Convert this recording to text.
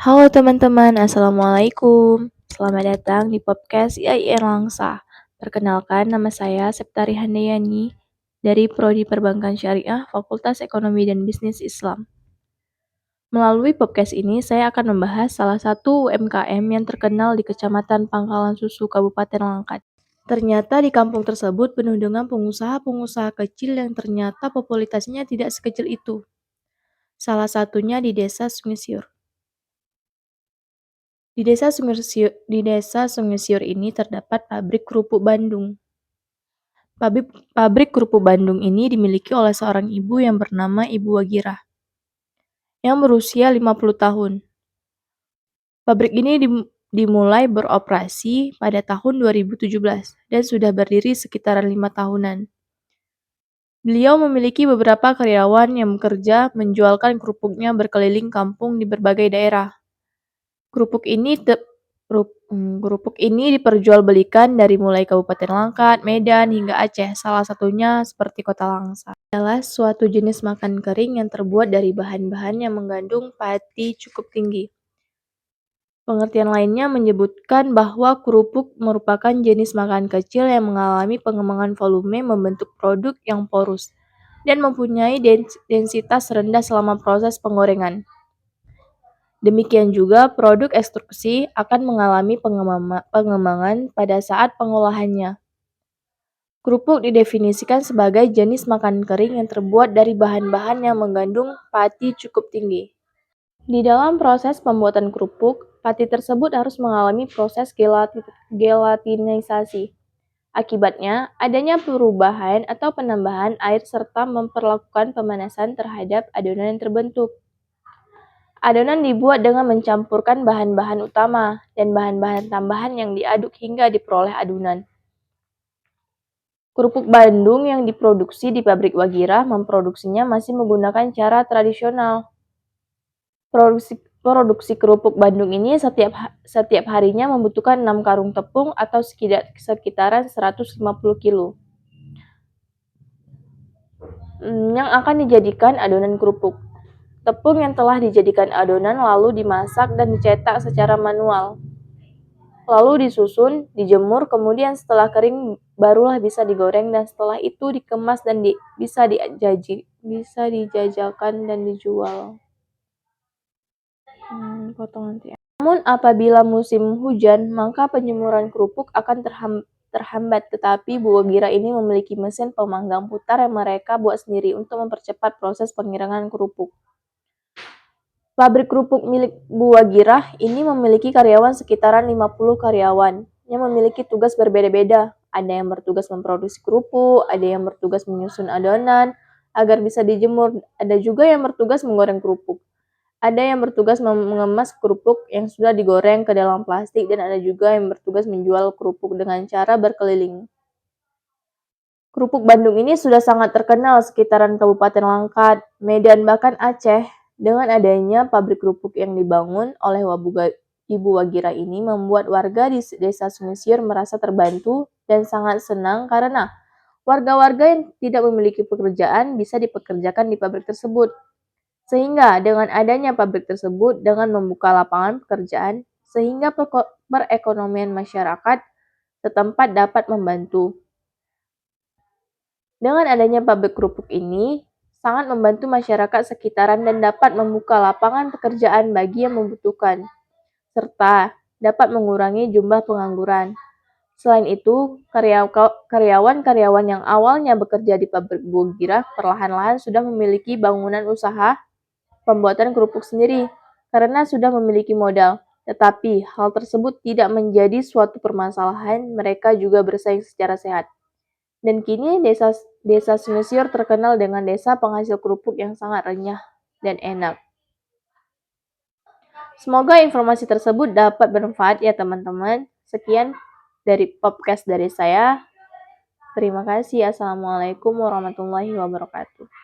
Halo teman-teman, Assalamualaikum. Selamat datang di podcast IAIN Langsa. Perkenalkan, nama saya Septari Handayani dari Prodi Perbankan Syariah, Fakultas Ekonomi dan Bisnis Islam. Melalui podcast ini, saya akan membahas salah satu UMKM yang terkenal di Kecamatan Pangkalan Susu, Kabupaten Langkat. Ternyata di kampung tersebut penuh dengan pengusaha-pengusaha kecil yang ternyata popularitasnya tidak sekecil itu. Salah satunya di Desa Sumisiur. Di desa Sungai Siur ini terdapat pabrik kerupuk Bandung. Pabrik kerupuk Bandung ini dimiliki oleh seorang ibu yang bernama Ibu Wagirah, yang berusia 50 tahun. Pabrik ini dimulai beroperasi pada tahun 2017 dan sudah berdiri sekitaran 5 tahunan. Beliau memiliki beberapa karyawan yang bekerja menjualkan kerupuknya berkeliling kampung di berbagai daerah. Kerupuk ini diperjualbelikan dari mulai Kabupaten Langkat, Medan, hingga Aceh, salah satunya seperti Kota Langsa. Adalah suatu jenis makan kering yang terbuat dari bahan-bahan yang mengandung pati cukup tinggi. Pengertian lainnya menyebutkan bahwa kerupuk merupakan jenis makan kecil yang mengalami pengembangan volume membentuk produk yang porus dan mempunyai densitas rendah selama proses penggorengan. Demikian juga produk ekstruksi akan mengalami pengembangan pada saat pengolahannya. Kerupuk didefinisikan sebagai jenis makanan kering yang terbuat dari bahan-bahan yang mengandung pati cukup tinggi. Di dalam proses pembuatan kerupuk, pati tersebut harus mengalami proses gelatinisasi. Akibatnya, adanya perubahan atau penambahan air serta memperlakukan pemanasan terhadap adonan yang terbentuk. Adonan dibuat dengan mencampurkan bahan-bahan utama dan bahan-bahan tambahan yang diaduk hingga diperoleh adonan. Kerupuk Bandung yang diproduksi di pabrik Wagirah memproduksinya masih menggunakan cara tradisional. Produksi kerupuk Bandung ini setiap harinya membutuhkan 6 karung tepung atau sekitaran 150 kilo yang akan dijadikan adonan kerupuk. Tepung yang telah dijadikan adonan lalu dimasak dan dicetak secara manual. Lalu disusun, dijemur, kemudian setelah kering barulah bisa digoreng dan setelah itu dikemas dan bisa dijajakan dan dijual. Namun apabila musim hujan, maka penjemuran kerupuk akan terhambat, tetapi Bu Wagira ini memiliki mesin pemanggang putar yang mereka buat sendiri untuk mempercepat proses penggilingan kerupuk. Pabrik kerupuk milik Bu Wagirah ini memiliki karyawan sekitaran 50 karyawan yang memiliki tugas berbeda-beda. Ada yang bertugas memproduksi kerupuk, ada yang bertugas menyusun adonan agar bisa dijemur, ada juga yang bertugas menggoreng kerupuk. Ada yang bertugas mengemas kerupuk yang sudah digoreng ke dalam plastik dan ada juga yang bertugas menjual kerupuk dengan cara berkeliling. Kerupuk Bandung ini sudah sangat terkenal sekitaran Kabupaten Langkat, Medan, bahkan Aceh. Dengan adanya pabrik kerupuk yang dibangun oleh Ibu Wagirah ini membuat warga di Desa Sumisiur merasa terbantu dan sangat senang karena warga-warga yang tidak memiliki pekerjaan bisa dipekerjakan di pabrik tersebut. Sehingga dengan adanya pabrik tersebut dengan membuka lapangan pekerjaan sehingga perekonomian masyarakat setempat dapat membantu. Dengan adanya pabrik kerupuk ini, sangat membantu masyarakat sekitaran dan dapat membuka lapangan pekerjaan bagi yang membutuhkan, serta dapat mengurangi jumlah pengangguran. Selain itu, karyawan-karyawan yang awalnya bekerja di pabrik Wagirah perlahan-lahan sudah memiliki bangunan usaha pembuatan kerupuk sendiri karena sudah memiliki modal. Tetapi hal tersebut tidak menjadi suatu permasalahan, mereka juga bersaing secara sehat. Dan kini desa Sumisiur terkenal dengan desa penghasil kerupuk yang sangat renyah dan enak. Semoga informasi tersebut dapat bermanfaat ya teman-teman. Sekian dari podcast dari saya. Terima kasih. Assalamualaikum warahmatullahi wabarakatuh.